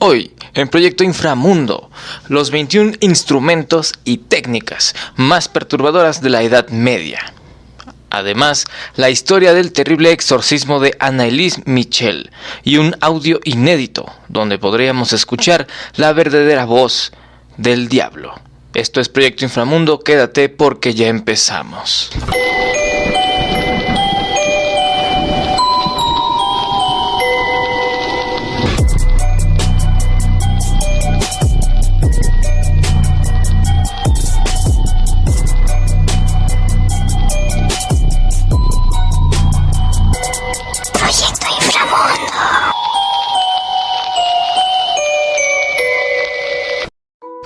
Hoy, en Proyecto Inframundo, los 21 instrumentos y técnicas más perturbadoras de la Edad Media. Además, la historia del terrible exorcismo de Anneliese Michel y un audio inédito donde podríamos escuchar la verdadera voz del diablo. Esto es Proyecto Inframundo, quédate porque ya empezamos.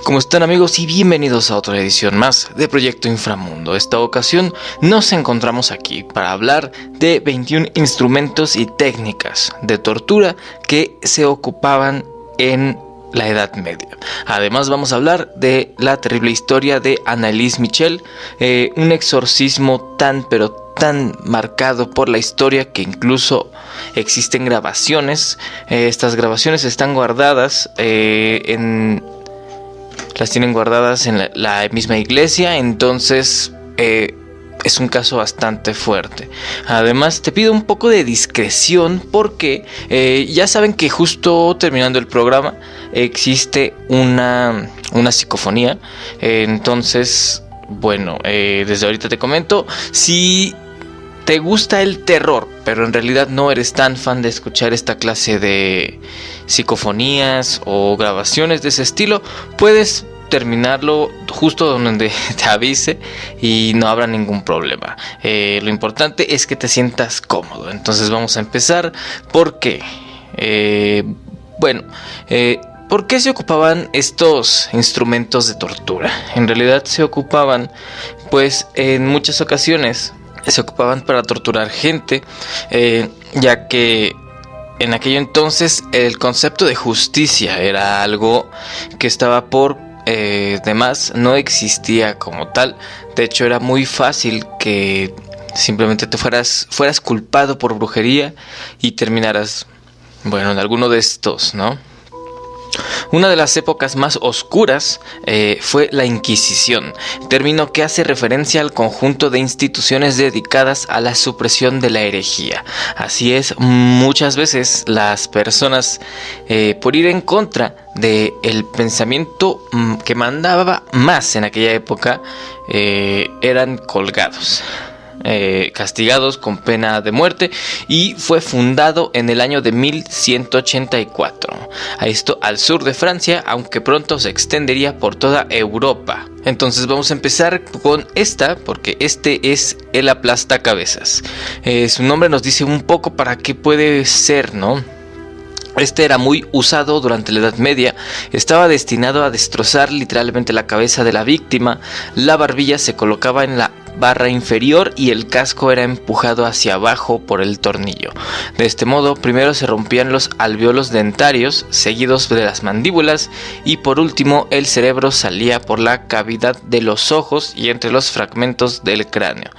¿Cómo están, amigos? Y bienvenidos a otra edición más de Proyecto Inframundo. Esta ocasión nos encontramos aquí para hablar de 21 instrumentos y técnicas de tortura que se ocupaban en la Edad Media. Además vamos a hablar de la terrible historia de Anneliese Michel, un exorcismo tan marcado por la historia que incluso existen grabaciones. Estas grabaciones están guardadas las tienen guardadas en la misma iglesia, entonces es un caso bastante fuerte. Además te pido un poco de discreción porque ya saben que justo terminando el programa existe una psicofonía. Entonces, bueno, desde ahorita te comento, si te gusta el terror, pero en realidad no eres tan fan de escuchar esta clase de psicofonías o grabaciones de ese estilo, puedes terminarlo justo donde te avise y no habrá ningún problema. Lo importante es que te sientas cómodo. Entonces vamos a empezar. ¿Por qué? ¿Por qué se ocupaban estos instrumentos de tortura? En realidad se ocupaban, pues en muchas ocasiones se ocupaban para torturar gente, ya que en aquello entonces el concepto de justicia era algo que estaba por demás, no existía como tal. De hecho era muy fácil que simplemente te fueras culpado por brujería y terminaras, bueno, en alguno de estos, ¿no? Una de las épocas más oscuras fue la Inquisición, término que hace referencia al conjunto de instituciones dedicadas a la supresión de la herejía. Así es, muchas veces las personas, por ir en contra del pensamiento que mandaba más en aquella época, eran colgados, castigados con pena de muerte, y fue fundado en el año de 1184, a esto al sur de Francia, aunque pronto se extendería por toda Europa. Entonces vamos a empezar con esta, porque este es el aplastacabezas. Su nombre nos dice un poco para qué puede ser, ¿no? Este era muy usado durante la Edad Media, estaba destinado a destrozar literalmente la cabeza de la víctima. La barbilla se colocaba en la barra inferior y el casco era empujado hacia abajo por el tornillo. De este modo, primero se rompían los alvéolos dentarios, seguidos de las mandíbulas, y por último el cerebro salía por la cavidad de los ojos y entre los fragmentos del cráneo.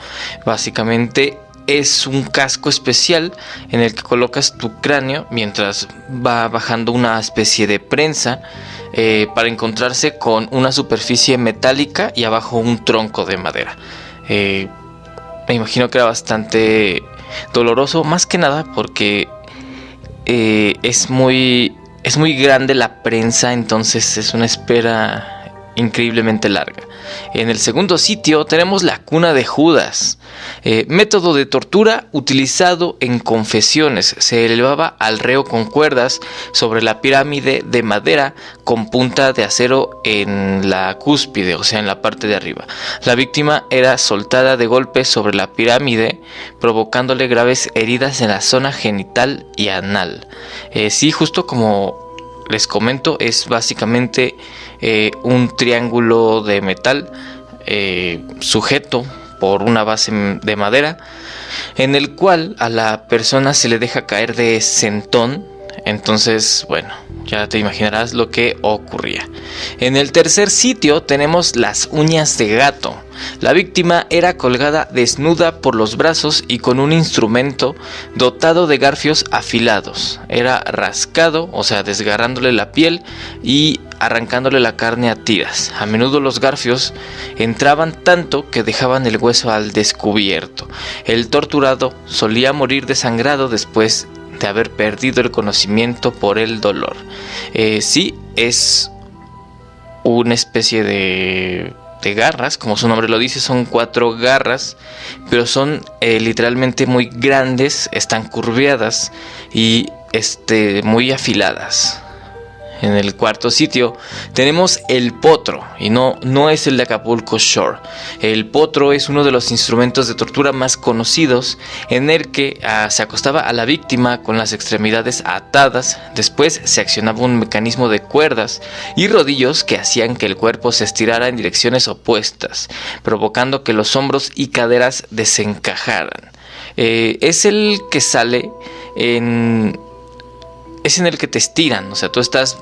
Básicamente es un casco especial en el que colocas tu cráneo mientras va bajando una especie de prensa para encontrarse con una superficie metálica y abajo un tronco de madera. Me imagino que era bastante doloroso, más que nada porque es muy grande la prensa, entonces es una espera increíblemente larga. En el segundo sitio tenemos la cuna de Judas, método de tortura utilizado en confesiones. Se elevaba al reo con cuerdas sobre la pirámide de madera con punta de acero en la cúspide, o sea, en la parte de arriba. La víctima era soltada de golpes sobre la pirámide, provocándole graves heridas en la zona genital y anal. Sí, justo como les comento, es básicamente un triángulo de metal sujeto por una base de madera, en el cual a la persona se le deja caer de sentón Entonces, bueno, ya te imaginarás lo que ocurría. En el tercer sitio tenemos las uñas de gato. La víctima era colgada desnuda por los brazos y con un instrumento dotado de garfios afilados. Era rascado, o sea, desgarrándole la piel y arrancándole la carne a tiras. A menudo los garfios entraban tanto que dejaban el hueso al descubierto. El torturado solía morir desangrado después de haber perdido el conocimiento por el dolor. Sí, es una especie de garras, como su nombre lo dice, son 4 garras, pero son literalmente muy grandes, están curveadas y muy afiladas. En el cuarto sitio tenemos el potro, y no es el de Acapulco Shore. El potro es uno de los instrumentos de tortura más conocidos, en el que se acostaba a la víctima con las extremidades atadas. Después se accionaba un mecanismo de cuerdas y rodillos que hacían que el cuerpo se estirara en direcciones opuestas, provocando que los hombros y caderas desencajaran. Es el que sale es en el que te estiran, o sea, tú estás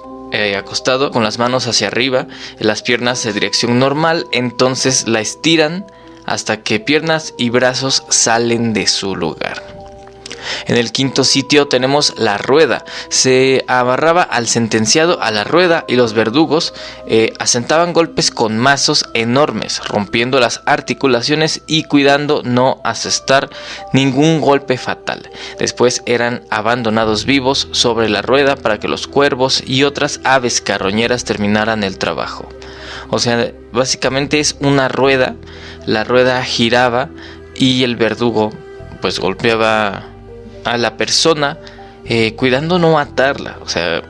acostado con las manos hacia arriba, las piernas de dirección normal, entonces la estiran hasta que piernas y brazos salen de su lugar. En el quinto sitio tenemos la rueda. Se amarraba al sentenciado a la rueda y los verdugos asentaban golpes con mazos enormes, rompiendo las articulaciones y cuidando no asestar ningún golpe fatal. Después eran abandonados vivos sobre la rueda para que los cuervos y otras aves carroñeras terminaran el trabajo. O sea, básicamente es una rueda, la rueda giraba y el verdugo pues golpeaba a la persona, cuidando no matarla. O sea,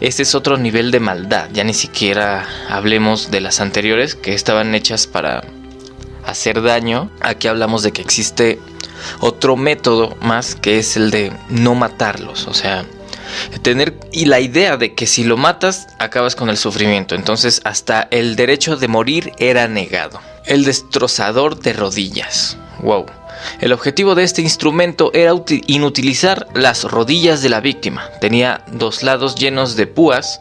este es otro nivel de maldad. Ya ni siquiera hablemos de las anteriores, que estaban hechas para hacer daño. Aquí hablamos de que existe otro método más, que es el de no matarlos. O sea, y la idea de que si lo matas acabas con el sufrimiento. Entonces hasta el derecho de morir era negado. El destrozador de rodillas. Wow. El objetivo de este instrumento era inutilizar las rodillas de la víctima. Tenía 2 lados llenos de púas,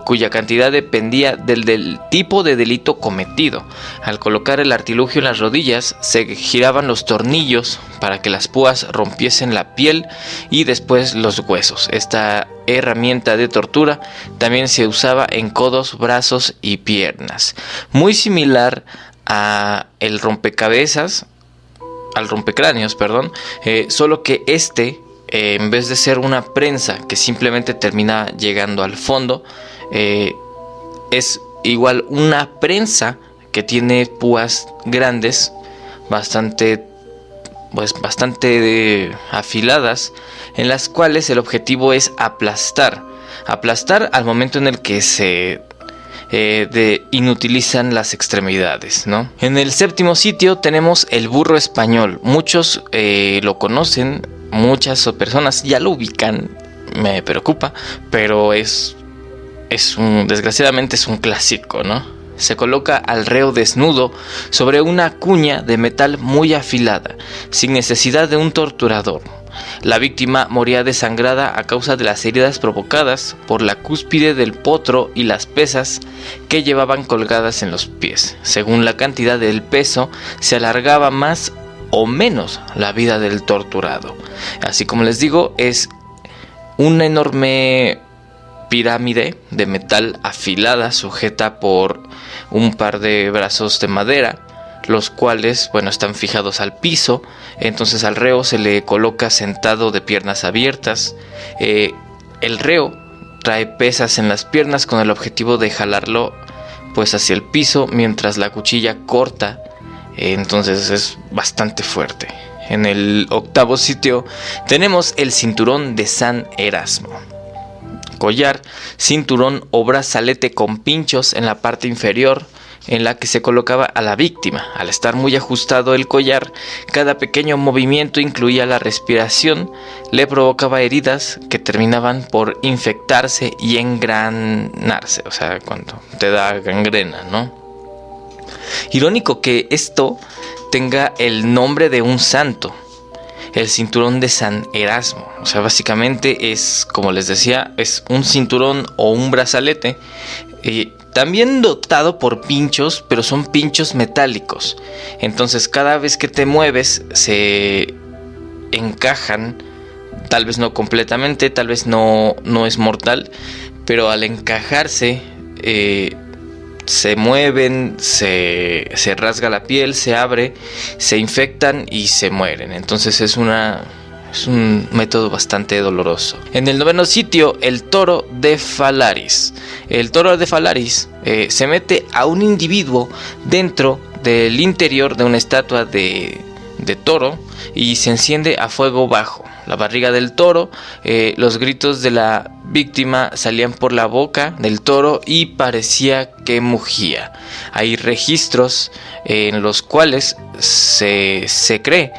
cuya cantidad dependía del tipo de delito cometido. Al colocar el artilugio en las rodillas, se giraban los tornillos para que las púas rompiesen la piel y después los huesos. Esta herramienta de tortura también se usaba en codos, brazos y piernas. Muy similar al rompecráneos, solo que en vez de ser una prensa que simplemente termina llegando al fondo, es igual una prensa que tiene púas grandes, bastante afiladas, en las cuales el objetivo es aplastar al momento en el que se inutilizan las extremidades, ¿no? En el séptimo sitio tenemos el burro español. Muchos lo conocen, muchas personas ya lo ubican, me preocupa, pero desgraciadamente es un clásico, ¿no? Se coloca al reo desnudo sobre una cuña de metal muy afilada, sin necesidad de un torturador. La víctima moría desangrada a causa de las heridas provocadas por la cúspide del potro y las pesas que llevaban colgadas en los pies. Según la cantidad del peso, se alargaba más o menos la vida del torturado. Así como les digo, es una enorme pirámide de metal afilada sujeta por un par de brazos de madera, los cuales, están fijados al piso. Entonces al reo se le coloca sentado de piernas abiertas. El reo trae pesas en las piernas con el objetivo de jalarlo hacia el piso mientras la cuchilla corta. Entonces es bastante fuerte. En el octavo sitio tenemos el cinturón de San Erasmo. Collar, cinturón o brazalete con pinchos en la parte inferior, en la que se colocaba a la víctima. Al estar muy ajustado el collar, cada pequeño movimiento incluía la respiración, le provocaba heridas que terminaban por infectarse y engranarse, o sea, cuando te da gangrena, ¿no? Irónico que esto tenga el nombre de un santo. el cinturón de San Erasmo. O sea, básicamente es, como les decía, es un cinturón o un brazalete, también dotado por pinchos, pero son pinchos metálicos. Entonces cada vez que te mueves se encajan, tal vez no completamente, tal vez no es mortal, pero al encajarse se mueven, se rasga la piel, se abre, se infectan y se mueren. Entonces es un método bastante doloroso. En el 9º sitio, el toro de Falaris. El toro de Falaris se mete a un individuo dentro del interior de una estatua de toro y se enciende a fuego bajo la barriga del toro. Los gritos de la víctima salían por la boca del toro y parecía que mugía. Hay registros en los cuales se cree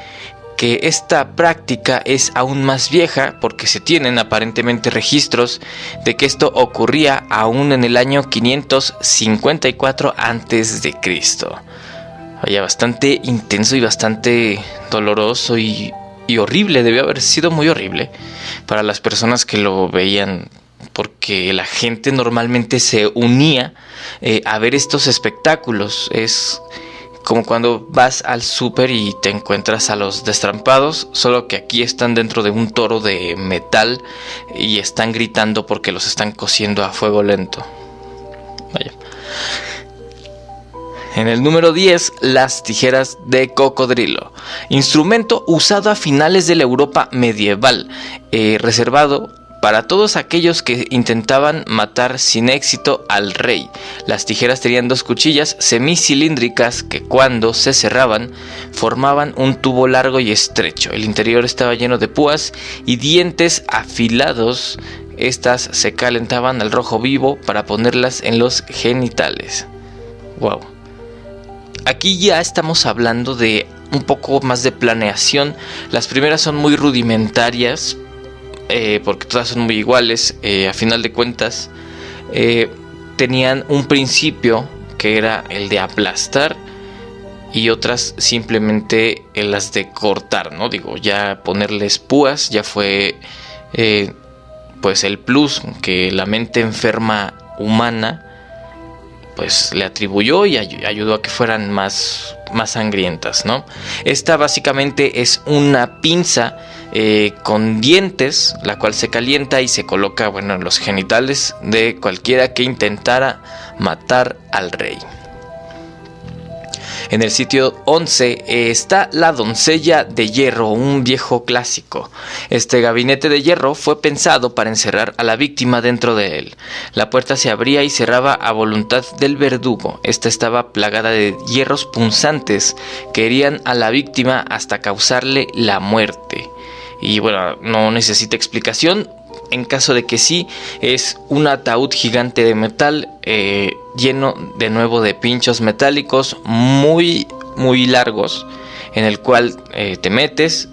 que esta práctica es aún más vieja, porque se tienen aparentemente registros de que esto ocurría aún en el año 554 a.C. Vaya, bastante intenso y bastante doloroso y horrible. Debió haber sido muy horrible para las personas que lo veían, porque la gente normalmente se unía a ver estos espectáculos. Es como cuando vas al súper y te encuentras a los destrampados, solo que aquí están dentro de un toro de metal y están gritando porque los están cociendo a fuego lento. Vaya. En el número 10, las tijeras de cocodrilo. Instrumento usado a finales de la Europa medieval, reservado para todos aquellos que intentaban matar sin éxito al rey. Las tijeras tenían 2 cuchillas semicilíndricas que, cuando se cerraban, formaban un tubo largo y estrecho. El interior estaba lleno de púas y dientes afilados. Estas se calentaban al rojo vivo para ponerlas en los genitales. Wow. Aquí ya estamos hablando de un poco más de planeación. Las primeras son muy rudimentarias, porque todas son muy iguales. A final de cuentas tenían un principio que era el de aplastar, y otras simplemente las de cortar, ¿no? Digo, ya ponerles púas ya fue pues el plus que la mente enferma humana pues le atribuyó y ayudó a que fueran más sangrientas, ¿no? Esta básicamente es una pinza con dientes, la cual se calienta y se coloca, bueno, en los genitales de cualquiera que intentara matar al rey. En el sitio 11 está la doncella de hierro, un viejo clásico. Este gabinete de hierro fue pensado para encerrar a la víctima dentro de él. La puerta se abría y cerraba a voluntad del verdugo. Esta estaba plagada de hierros punzantes que herían a la víctima hasta causarle la muerte. Y bueno, no necesita explicación. En caso de que sí, es un ataúd gigante de metal lleno de nuevo de pinchos metálicos muy largos, en el cual te metes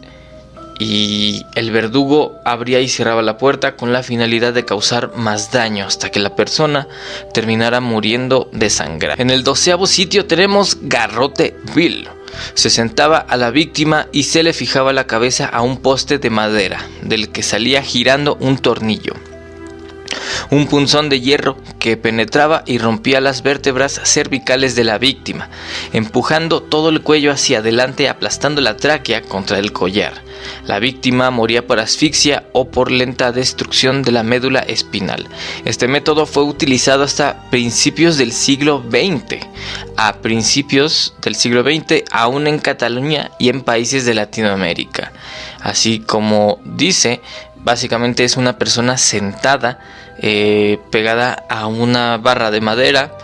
y el verdugo abría y cerraba la puerta con la finalidad de causar más daño hasta que la persona terminara muriendo desangrada. En el 12º sitio tenemos garrote vil. Se sentaba a la víctima y se le fijaba la cabeza a un poste de madera, del que salía girando un tornillo. Un punzón de hierro que penetraba y rompía las vértebras cervicales de la víctima, empujando todo el cuello hacia adelante, aplastando la tráquea contra el collar. La víctima moría por asfixia o por lenta destrucción de la médula espinal. Este método fue utilizado hasta principios del siglo XX. A principios del siglo XX, aún en Cataluña y en países de Latinoamérica. Así como dice, básicamente es una persona sentada, pegada a una barra de madera,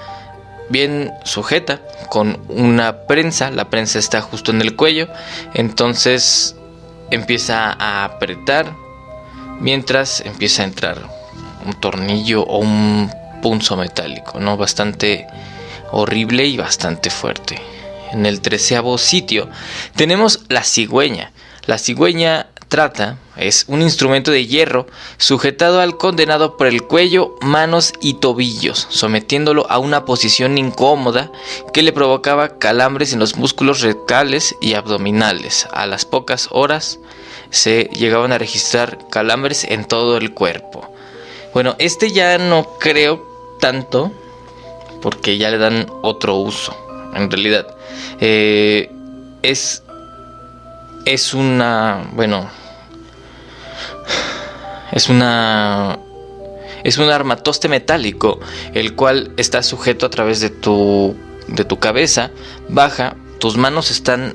bien sujeta, con una prensa. La prensa está justo en el cuello, entonces empieza a apretar mientras empieza a entrar un tornillo o un punzo metálico, ¿no? Bastante horrible y bastante fuerte. En el 13º sitio tenemos la cigüeña. La cigüeña es un instrumento de hierro sujetado al condenado por el cuello, manos y tobillos, sometiéndolo a una posición incómoda que le provocaba calambres en los músculos rectales y abdominales. A las pocas horas se llegaban a registrar calambres en todo el cuerpo. Bueno, este ya no creo tanto, porque ya le dan otro uso. En realidad, es una, bueno, es un armatoste metálico, el cual está sujeto a través de tu cabeza baja. Tus manos están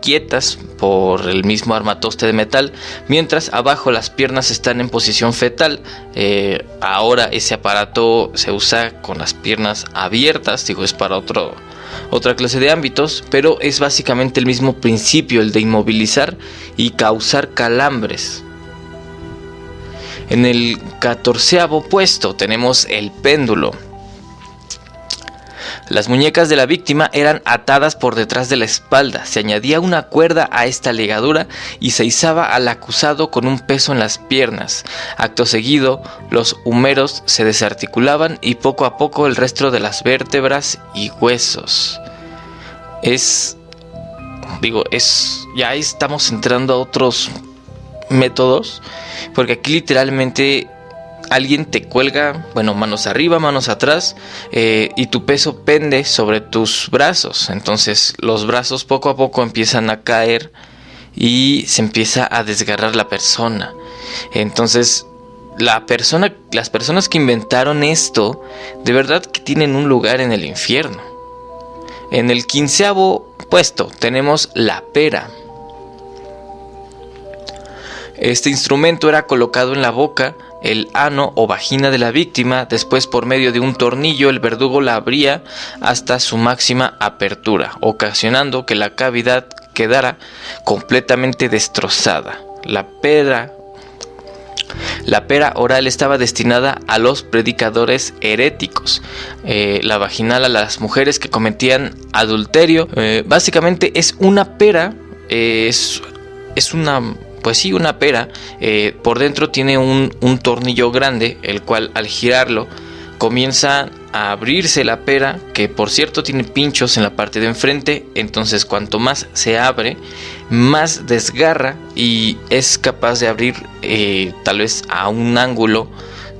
quietas por el mismo armatoste de metal, mientras abajo las piernas están en posición fetal. Ahora ese aparato se usa con las piernas abiertas, digo, es para otra clase de ámbitos, pero es básicamente el mismo principio, el de inmovilizar y causar calambres. En el 14º puesto tenemos el péndulo. Las muñecas de la víctima eran atadas por detrás de la espalda, se añadía una cuerda a esta ligadura y se izaba al acusado con un peso en las piernas. Acto seguido, los húmeros se desarticulaban y poco a poco el resto de las vértebras y huesos. Ya estamos entrando a otros métodos, porque aquí literalmente alguien te cuelga, bueno, manos arriba, manos atrás, y tu peso pende sobre tus brazos. Entonces los brazos poco a poco empiezan a caer y se empieza a desgarrar la persona. Entonces las personas que inventaron esto, de verdad que tienen un lugar en el infierno. En el 15º puesto tenemos la pera. Este instrumento era colocado en la boca, el ano o vagina de la víctima. Después, por medio de un tornillo, el verdugo la abría hasta su máxima apertura, ocasionando que la cavidad quedara completamente destrozada. La pera oral estaba destinada a los predicadores heréticos, la vaginal a las mujeres que cometían adulterio. Básicamente es una pera, es una... Pues sí, una pera. Por dentro tiene un tornillo grande, el cual al girarlo comienza a abrirse la pera, que por cierto tiene pinchos en la parte de enfrente. Entonces cuanto más se abre, más desgarra y es capaz de abrir tal vez a un ángulo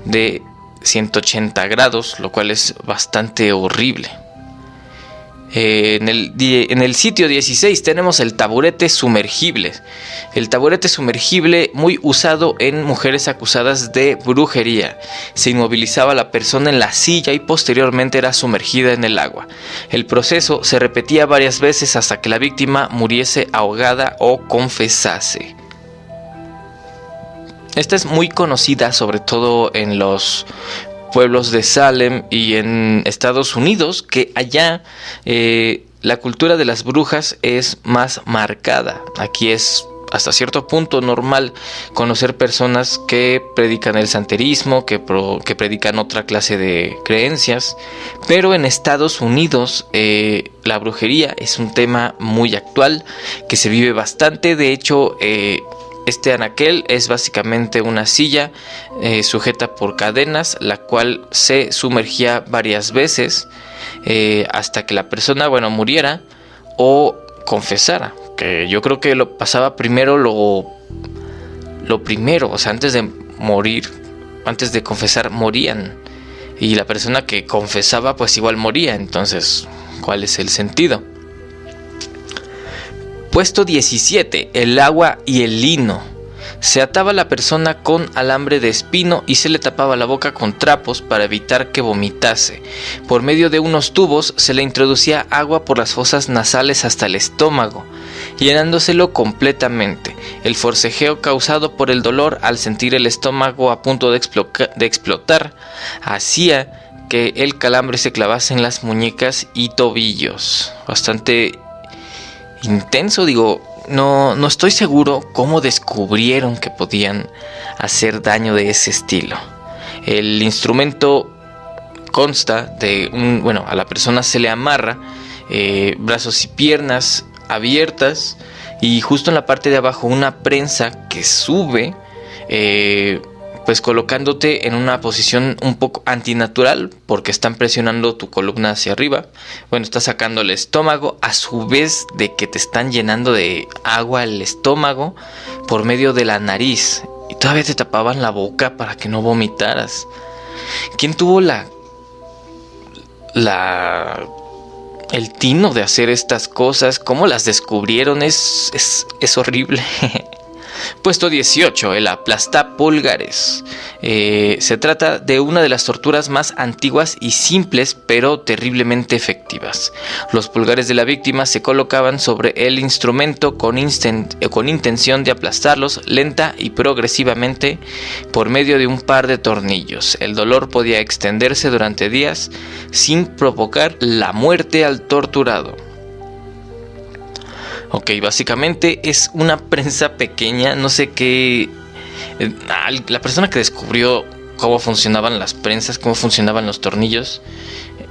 de 180 grados, lo cual es bastante horrible. En el sitio 16 tenemos el taburete sumergible. El taburete sumergible, muy usado en mujeres acusadas de brujería. Se inmovilizaba a la persona en la silla y posteriormente era sumergida en el agua. El proceso se repetía varias veces hasta que la víctima muriese ahogada o confesase. Esta es muy conocida, sobre todo en los pueblos de Salem y en Estados Unidos, que allá la cultura de las brujas es más marcada. Aquí es hasta cierto punto normal conocer personas que predican el santerismo, que predican otra clase de creencias, pero en Estados Unidos la brujería es un tema muy actual que se vive bastante. De hecho, este anaquel es básicamente una silla sujeta por cadenas, la cual se sumergía varias veces hasta que la persona, muriera o confesara. Que yo creo que lo pasaba primero lo primero, o sea, antes de morir, antes de confesar, morían. Y la persona que confesaba, pues igual moría. Entonces, ¿cuál es el sentido? Puesto 17, el agua y el lino. Se ataba a la persona con alambre de espino y se le tapaba la boca con trapos para evitar que vomitase. Por medio de unos tubos se le introducía agua por las fosas nasales hasta el estómago, llenándoselo completamente. El forcejeo causado por el dolor al sentir el estómago a punto de explotar hacía que el calambre se clavase en las muñecas y tobillos. Bastante intenso, no estoy seguro cómo descubrieron que podían hacer daño de ese estilo. El instrumento consta de a la persona se le amarra brazos y piernas abiertas y justo en la parte de abajo una prensa que sube pues colocándote en una posición un poco antinatural porque están presionando tu columna hacia arriba. Bueno, estás sacando el estómago a su vez de que te están llenando de agua el estómago por medio de la nariz y todavía te tapaban la boca para que no vomitaras. ¿Quién tuvo el tino de hacer estas cosas? ¿Cómo las descubrieron? Es horrible. Puesto 18, el aplastapulgares. Se trata de una de las torturas más antiguas y simples, pero terriblemente efectivas. Los pulgares de la víctima se colocaban sobre el instrumento con intención de aplastarlos lenta y progresivamente por medio de un par de tornillos. El dolor podía extenderse durante días sin provocar la muerte al torturado. Ok, básicamente es una prensa pequeña, no sé qué... La persona que descubrió cómo funcionaban las prensas, cómo funcionaban los tornillos,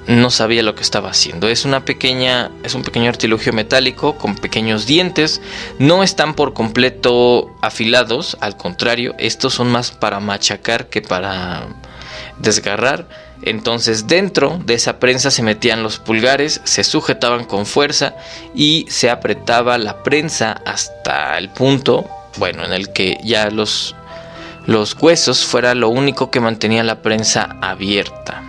no sabía lo que estaba haciendo. Es un pequeño artilugio metálico con pequeños dientes. No están por completo afilados, al contrario, estos son más para machacar que para desgarrar. Entonces dentro de esa prensa se metían los pulgares, se sujetaban con fuerza y se apretaba la prensa hasta el punto, bueno, en el que ya los huesos fuera lo único que mantenía la prensa abierta.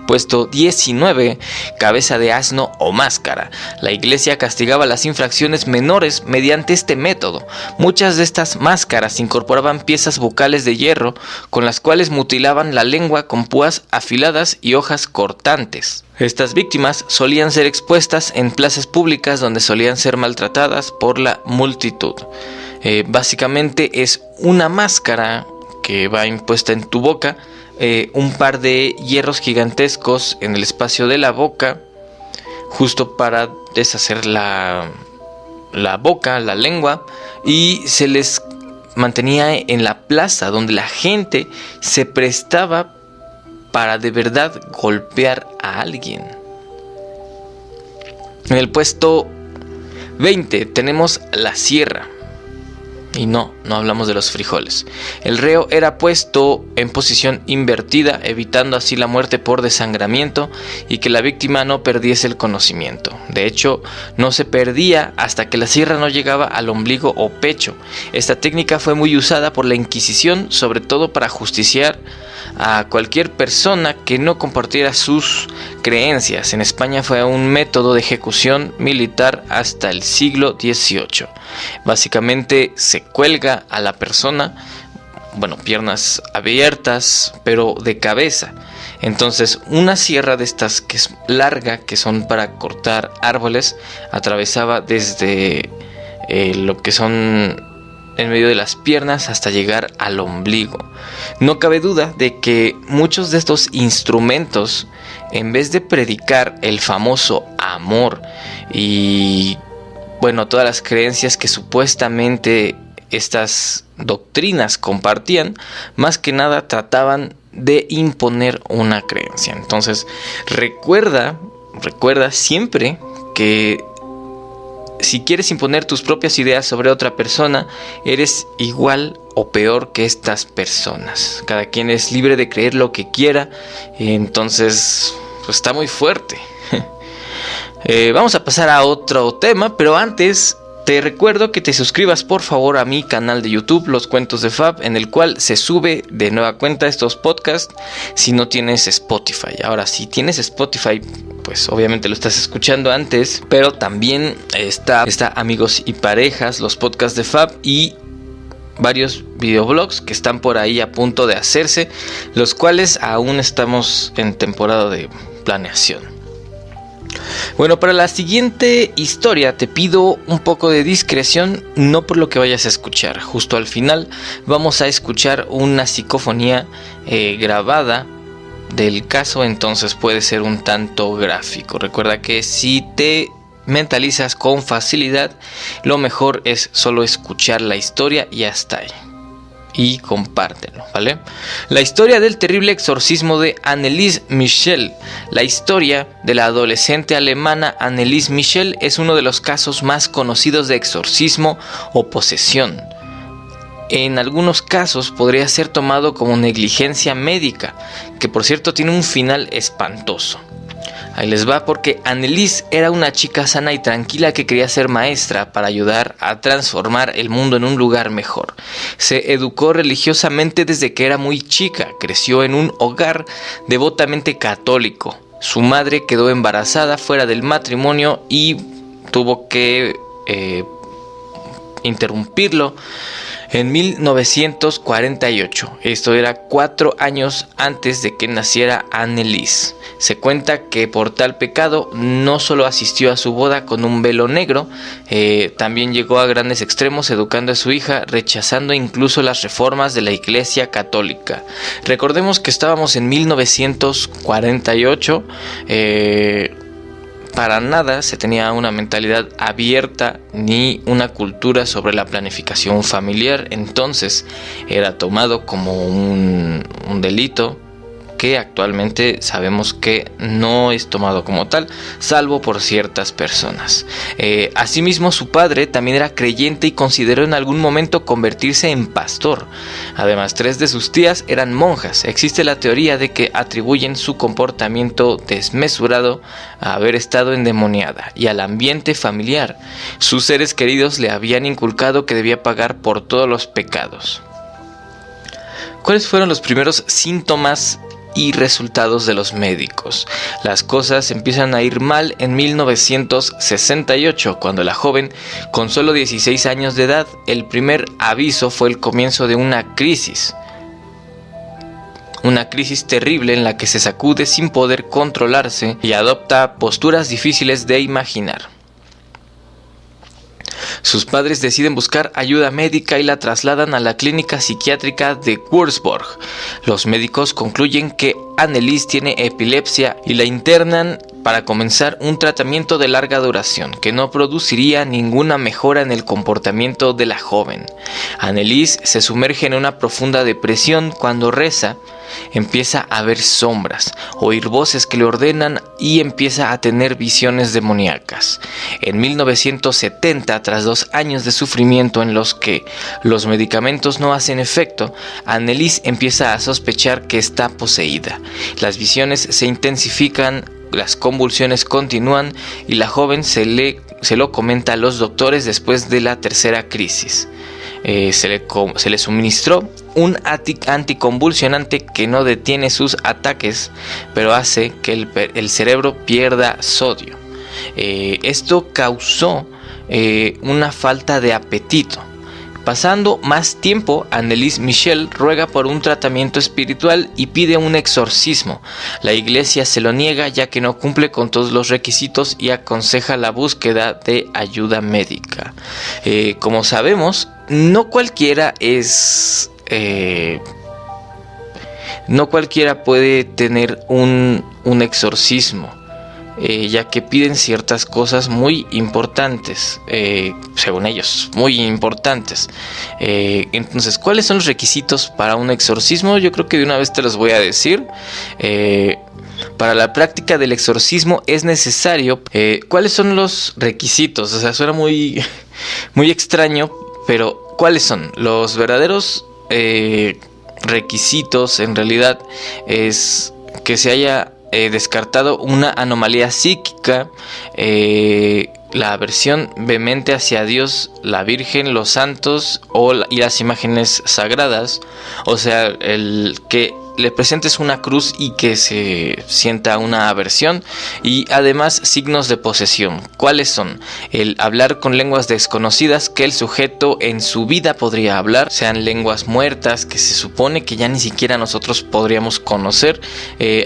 Puesto 19, cabeza de asno o máscara. La iglesia castigaba las infracciones menores mediante este método. Muchas de estas máscaras incorporaban piezas bucales de hierro con las cuales mutilaban la lengua con púas afiladas y hojas cortantes. Estas víctimas solían ser expuestas en plazas públicas donde solían ser maltratadas por la multitud. Básicamente es una máscara que va impuesta en tu boca, un par de hierros gigantescos en el espacio de la boca, justo para deshacer la boca, la lengua, y se les mantenía en la plaza donde la gente se prestaba para de verdad golpear a alguien. En el puesto 20 tenemos la sierra. Y no hablamos de los frijoles. El reo era puesto en posición invertida, evitando así la muerte por desangramiento y que la víctima no perdiese el conocimiento. De hecho, no se perdía hasta que la sierra no llegaba al ombligo o pecho. Esta técnica fue muy usada por la Inquisición, sobre todo para justiciar a cualquier persona que no compartiera sus creencias. En España fue un método de ejecución militar hasta el siglo XVIII. Básicamente se cuelga a la persona, piernas abiertas, pero de cabeza. Entonces una sierra de estas que es larga, que son para cortar árboles, atravesaba desde lo que son en medio de las piernas hasta llegar al ombligo. No cabe duda de que muchos de estos instrumentos, en vez de predicar el famoso amor y todas las creencias que supuestamente estas doctrinas compartían, más que nada trataban de imponer una creencia. Entonces recuerda siempre que si quieres imponer tus propias ideas sobre otra persona, eres igual o peor que estas personas. Cada quien es libre de creer lo que quiera, entonces está muy fuerte. Vamos a pasar a otro tema, pero antes te recuerdo que te suscribas por favor a mi canal de YouTube, Los Cuentos de Fab, en el cual se sube de nueva cuenta estos podcasts si no tienes Spotify. Ahora, si tienes Spotify, pues obviamente lo estás escuchando antes, pero también está Amigos y Parejas, los podcasts de Fab y varios videoblogs que están por ahí a punto de hacerse, los cuales aún estamos en temporada de planeación. Bueno, para la siguiente historia te pido un poco de discreción, no por lo que vayas a escuchar. Justo al final vamos a escuchar una psicofonía grabada del caso, entonces puede ser un tanto gráfico. Recuerda que si te mentalizas con facilidad, lo mejor es solo escuchar la historia y hasta ahí. Y compártelo, ¿vale? La historia del terrible exorcismo de Anneliese Michel. La historia de la adolescente alemana Anneliese Michel es uno de los casos más conocidos de exorcismo o posesión. en algunos casos podría ser tomado como negligencia médica, que por cierto tiene un final espantoso. Ahí les va, porque Anneliese era una chica sana y tranquila que quería ser maestra para ayudar a transformar el mundo en un lugar mejor. Se educó religiosamente desde que era muy chica, creció en un hogar devotamente católico. Su madre quedó embarazada fuera del matrimonio y tuvo que interrumpirlo en 1948. Esto era 4 años antes de que naciera Anneliese. Se cuenta que por tal pecado no solo asistió a su boda con un velo negro, también llegó a grandes extremos educando a su hija, rechazando incluso las reformas de la Iglesia Católica. Recordemos que estábamos en 1948, para nada se tenía una mentalidad abierta ni una cultura sobre la planificación familiar, entonces era tomado como un delito que actualmente sabemos que no es tomado como tal, salvo por ciertas personas. Asimismo, su padre también era creyente y consideró en algún momento convertirse en pastor. Además, 3 de sus tías eran monjas. Existe la teoría de que atribuyen su comportamiento desmesurado a haber estado endemoniada y al ambiente familiar. Sus seres queridos le habían inculcado que debía pagar por todos los pecados. ¿Cuáles fueron los primeros síntomas y resultados de los médicos? Las cosas empiezan a ir mal en 1968, cuando la joven, con solo 16 años de edad, el primer aviso fue el comienzo de una crisis. Una crisis terrible en la que se sacude sin poder controlarse y adopta posturas difíciles de imaginar. Sus padres deciden buscar ayuda médica y la trasladan a la clínica psiquiátrica de Würzburg. Los médicos concluyen que Anneliese tiene epilepsia y la internan para comenzar un tratamiento de larga duración que no produciría ninguna mejora en el comportamiento de la joven. Anneliese se sumerge en una profunda depresión. Cuando reza, empieza a ver sombras, oír voces que le ordenan y empieza a tener visiones demoníacas. En 1970, tras 2 años de sufrimiento en los que los medicamentos no hacen efecto, Anneliese empieza a sospechar que está poseída. Las visiones se intensifican, las convulsiones continúan y la joven se lo comenta a los doctores después de la tercera crisis. Se le suministró un anticonvulsionante que no detiene sus ataques, pero hace que el cerebro pierda sodio. Esto causó una falta de apetito. Pasando más tiempo, Anneliese Michel ruega por un tratamiento espiritual y pide un exorcismo. La iglesia se lo niega ya que no cumple con todos los requisitos y aconseja la búsqueda de ayuda médica. Como sabemos, no cualquiera puede tener un exorcismo. Ya que piden ciertas cosas muy importantes, según ellos, muy importantes. Entonces, ¿cuáles son los requisitos para un exorcismo? Yo creo que de una vez te los voy a decir. Para la práctica del exorcismo es necesario. ¿Cuáles son los requisitos? O sea, suena muy, muy extraño, pero ¿cuáles son? Los verdaderos requisitos en realidad es que se haya descartado una anomalía psíquica, la aversión vehemente hacia Dios, la Virgen, los santos y las imágenes sagradas. O sea, el que le presentes una cruz y que se sienta una aversión, y además signos de posesión. ¿Cuáles son? El hablar con lenguas desconocidas que el sujeto en su vida podría hablar, sean lenguas muertas que se supone que ya ni siquiera nosotros podríamos conocer,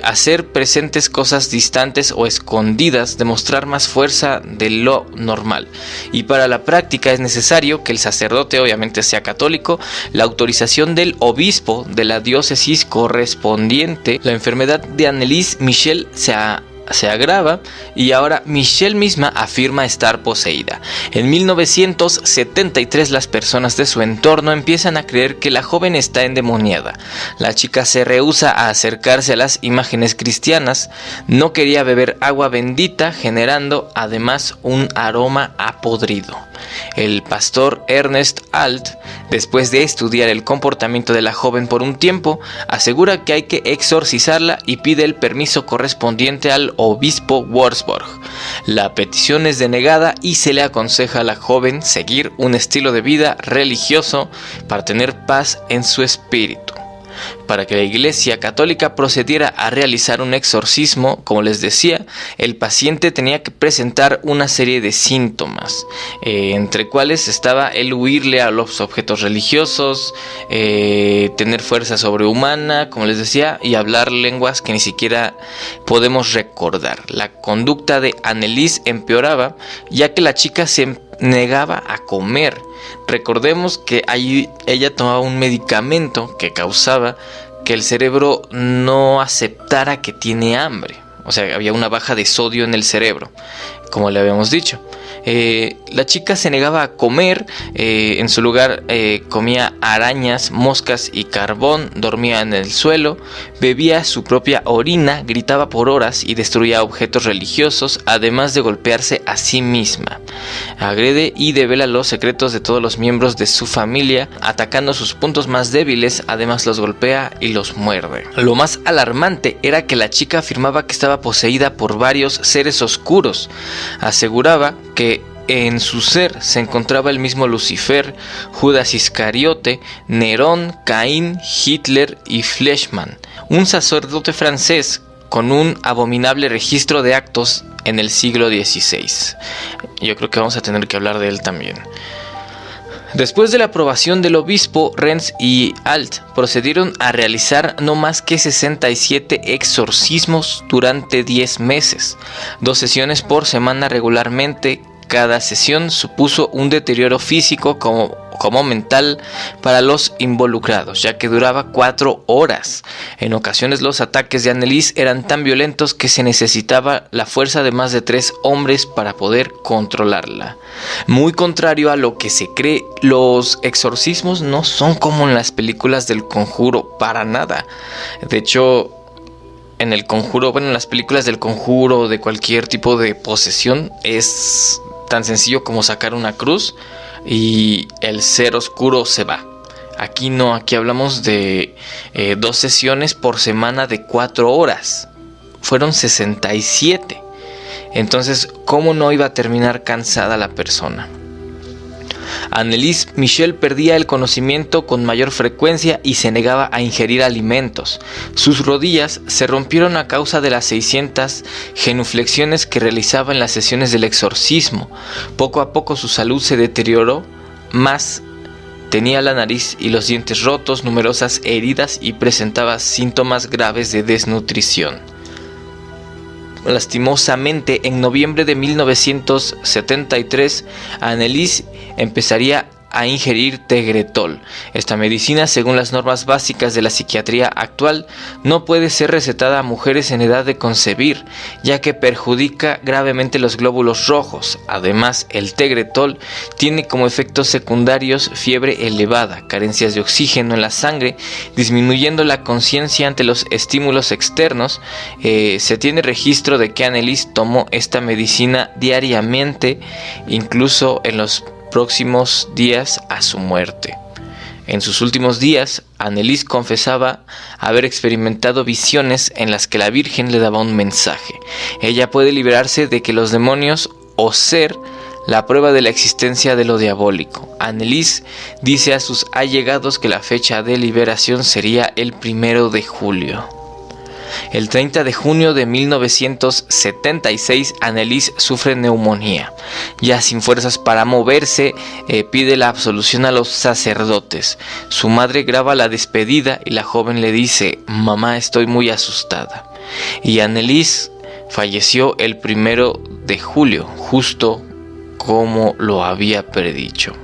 hacer presentes cosas distantes o escondidas, demostrar más fuerza de lo normal. Y para la práctica es necesario que el sacerdote obviamente sea católico, la autorización del obispo de la diócesis correspondiente. La enfermedad de Anneliese Michel se agrava y ahora Michel misma afirma estar poseída. En 1973 las personas de su entorno empiezan a creer que la joven está endemoniada. La chica se rehúsa a acercarse a las imágenes cristianas, no quería beber agua bendita, generando además un aroma a podrido. El pastor Ernest Alt, después de estudiar el comportamiento de la joven por un tiempo, asegura que hay que exorcizarla y pide el permiso correspondiente al obispo Wurzburg. La petición es denegada y se le aconseja a la joven seguir un estilo de vida religioso para tener paz en su espíritu. Para que la Iglesia Católica procediera a realizar un exorcismo, como les decía, el paciente tenía que presentar una serie de síntomas, entre cuales estaba el huirle a los objetos religiosos, tener fuerza sobrehumana, como les decía, y hablar lenguas que ni siquiera podemos recordar. La conducta de Anneliese empeoraba, ya que la chica se negaba a comer. Recordemos que ella tomaba un medicamento que causaba que el cerebro no aceptara que tiene hambre. O sea, había una baja de sodio en el cerebro, como le habíamos dicho. La chica se negaba a comer, en su lugar comía arañas, moscas y carbón, dormía en el suelo, bebía su propia orina, gritaba por horas y destruía objetos religiosos, además de golpearse a sí misma. Agrede y devela los secretos de todos los miembros de su familia, atacando sus puntos más débiles, además los golpea y los muerde. Lo más alarmante era que la chica afirmaba que estaba poseída por varios seres oscuros. Aseguraba que en su ser se encontraba el mismo Lucifer, Judas Iscariote, Nerón, Caín, Hitler y Fleischmann, un sacerdote francés con un abominable registro de actos en el siglo XVI. Yo creo que vamos a tener que hablar de él también. Después de la aprobación del obispo, Renz y Alt procedieron a realizar no más que 67 exorcismos durante 10 meses, 2 sesiones por semana regularmente. Cada sesión supuso un deterioro físico como mental para los involucrados, ya que duraba 4 horas. En ocasiones los ataques de Anneliese eran tan violentos que se necesitaba la fuerza de más de 3 hombres para poder controlarla. Muy contrario a lo que se cree, los exorcismos no son como en las películas del Conjuro, para nada. De hecho, en el Conjuro, en las películas del Conjuro, de cualquier tipo de posesión, es tan sencillo como sacar una cruz y el ser oscuro se va. Aquí no, aquí hablamos de 2 sesiones por semana de 4 horas. Fueron 67. Entonces, ¿cómo no iba a terminar cansada la persona? Anneliese Michel perdía el conocimiento con mayor frecuencia y se negaba a ingerir alimentos. Sus rodillas se rompieron a causa de las 600 genuflexiones que realizaba en las sesiones del exorcismo. Poco a poco su salud se deterioró más. Tenía la nariz y los dientes rotos, numerosas heridas y presentaba síntomas graves de desnutrición. Lastimosamente, en noviembre de 1973, Anneliese empezaría a ingerir tegretol. Esta medicina, según las normas básicas de la psiquiatría actual, no puede ser recetada a mujeres en edad de concebir, ya que perjudica gravemente los glóbulos rojos. Además, el tegretol tiene como efectos secundarios fiebre elevada, carencias de oxígeno en la sangre, disminuyendo la conciencia ante los estímulos externos. Se tiene registro de que Anneliese tomó esta medicina diariamente, incluso en los próximos días a su muerte. En sus últimos días, Anneliese confesaba haber experimentado visiones en las que la Virgen le daba un mensaje. Ella puede liberarse de que los demonios o ser la prueba de la existencia de lo diabólico. Anneliese dice a sus allegados que la fecha de liberación sería el 1 de julio. El 30 de junio de 1976, Anneliese sufre neumonía. Ya sin fuerzas para moverse, pide la absolución a los sacerdotes. Su madre graba la despedida y la joven le dice: «Mamá, estoy muy asustada». Y Anneliese falleció el 1 de julio, justo como lo había predicho.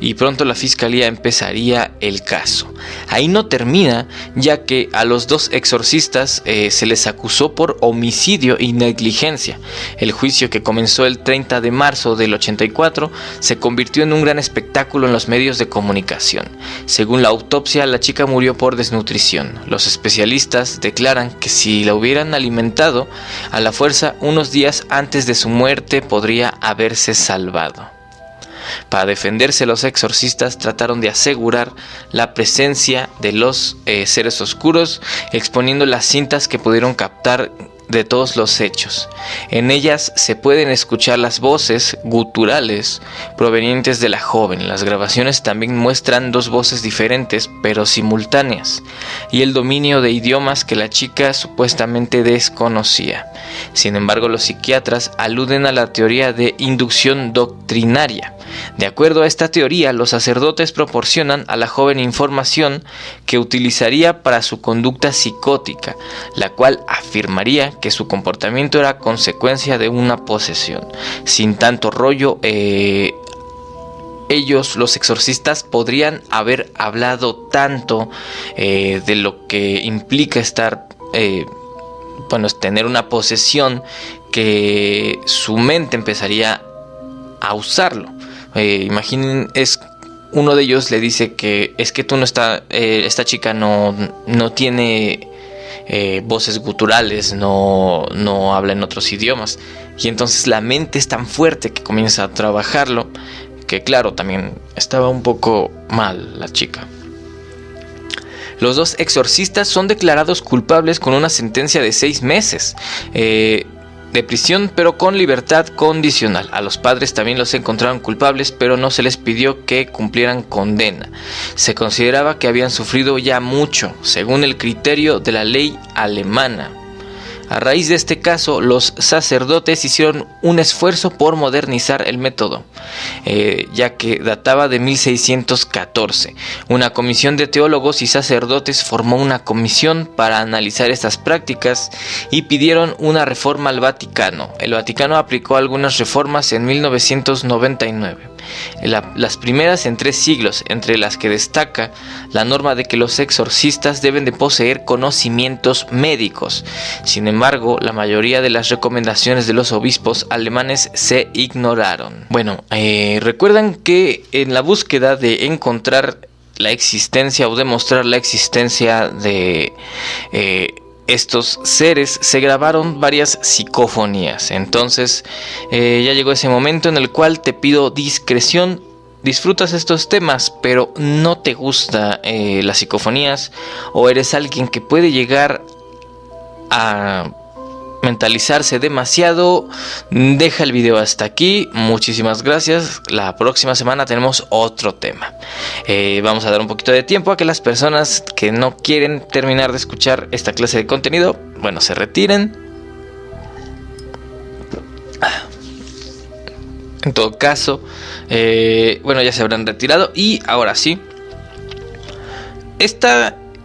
Y pronto la fiscalía empezaría el caso. Ahí no termina, ya que a los 2 exorcistas se les acusó por homicidio y negligencia. El juicio, que comenzó el 30 de marzo del 84, se convirtió en un gran espectáculo en los medios de comunicación. Según la autopsia, la chica murió por desnutrición. Los especialistas declaran que si la hubieran alimentado a la fuerza unos días antes de su muerte, podría haberse salvado. Para defenderse, los exorcistas trataron de asegurar la presencia de los seres oscuros, exponiendo las cintas que pudieron captar de todos los hechos. En ellas se pueden escuchar las voces guturales provenientes de la joven. Las grabaciones también muestran dos voces diferentes pero simultáneas y el dominio de idiomas que la chica supuestamente desconocía. Sin embargo, los psiquiatras aluden a la teoría de inducción doctrinaria. De acuerdo a esta teoría, los sacerdotes proporcionan a la joven información que utilizaría para su conducta psicótica, la cual afirmaría que su comportamiento era consecuencia de una posesión. Sin tanto rollo, ellos, los exorcistas, podrían haber hablado tanto de lo que implica estar, tener una posesión, que su mente empezaría a usarlo. Imaginen, uno de ellos le dice que es que tú no está, esta chica no tiene voces guturales, no habla en otros idiomas, y entonces la mente es tan fuerte que comienza a trabajarlo, que claro, también estaba un poco mal la chica. Los dos exorcistas son declarados culpables con una sentencia de 6 meses de prisión, pero con libertad condicional. A los padres también los encontraron culpables, pero no se les pidió que cumplieran condena. Se consideraba que habían sufrido ya mucho, según el criterio de la ley alemana. A raíz de este caso, los sacerdotes hicieron un esfuerzo por modernizar el método, ya que databa de 1614. Una comisión de teólogos y sacerdotes formó una comisión para analizar estas prácticas y pidieron una reforma al Vaticano. El Vaticano aplicó algunas reformas en 1999. Las primeras en 3 siglos, entre las que destaca la norma de que los exorcistas deben de poseer conocimientos médicos. Sin embargo, la mayoría de las recomendaciones de los obispos alemanes se ignoraron. Recuerdan que en la búsqueda de encontrar la existencia o demostrar la existencia de estos seres, se grabaron varias psicofonías. Entonces ya llegó ese momento en el cual te pido discreción. Disfrutas estos temas, pero no te gusta las psicofonías, o eres alguien que puede llegar a mentalizarse demasiado, deja el video hasta aquí. Muchísimas gracias. La próxima semana tenemos otro tema. Vamos a dar un poquito de tiempo a que las personas que no quieren terminar de escuchar esta clase de contenido, se retiren. En todo caso, ya se habrán retirado. Y ahora sí, este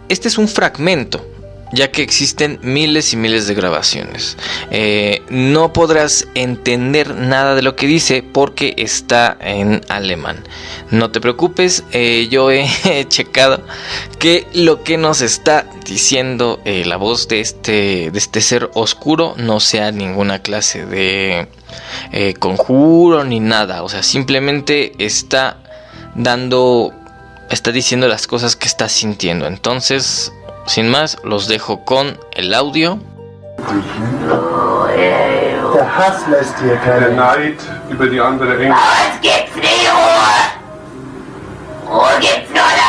es un fragmento, ya que existen miles y miles de grabaciones. No podrás entender nada de lo que dice porque está en alemán. No te preocupes, yo he checado que lo que nos está diciendo la voz de este ser oscuro no sea ninguna clase de conjuro ni nada. O sea, simplemente está diciendo las cosas que está sintiendo. Entonces, sin más, los dejo con el audio. Der Hass lässt hier keine. Der Neid über die andere Engel. Aber es gibt's nie Ruhe. Ruhe gibt's nur da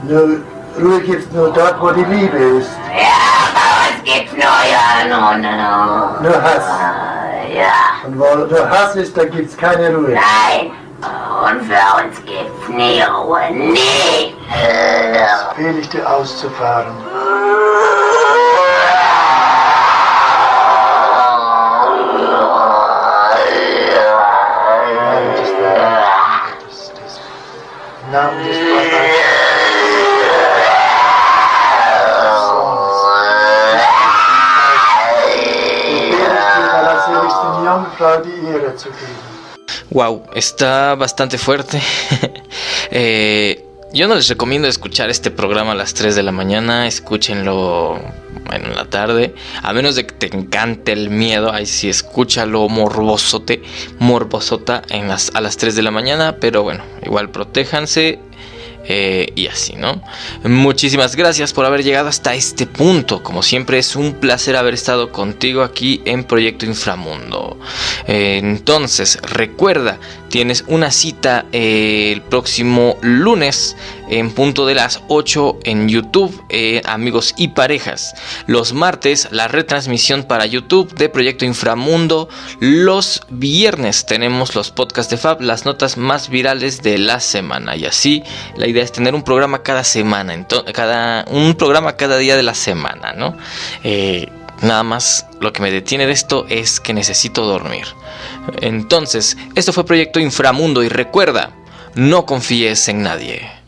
oben. Ruhe gibt's nur dort, wo die Liebe ist. Ja, aber es gibt's nur, ja, no. Nur Hass. Ja, Und wo nur Hass ist, da gibt's keine Ruhe. nein. Und für uns gibt's nie Ruhe, nie. Befehl ich dir auszufahren. Namen des Vaters, der allerseligsten Jungfrau die Ehre zu geben. Wow, está bastante fuerte. Yo no les recomiendo escuchar este programa a las 3 de la mañana. Escúchenlo en la tarde, a menos de que te encante el miedo. Ahí sí, escúchalo morbosota a las 3 de la mañana. Pero bueno, igual protéjanse. y así, ¿no? Muchísimas gracias por haber llegado hasta este punto. Como siempre, es un placer haber estado contigo aquí en Proyecto Inframundo. Entonces, recuerda, tienes una cita el próximo lunes en punto de las 8 en YouTube, amigos y parejas. Los martes, la retransmisión para YouTube de Proyecto Inframundo. Los viernes tenemos los podcasts de Fab, las notas más virales de la semana. Y así, la idea es tener un programa cada semana, un programa cada día de la semana, ¿no? Nada más lo que me detiene de esto es que necesito dormir. Entonces, esto fue Proyecto Inframundo y recuerda, no confíes en nadie.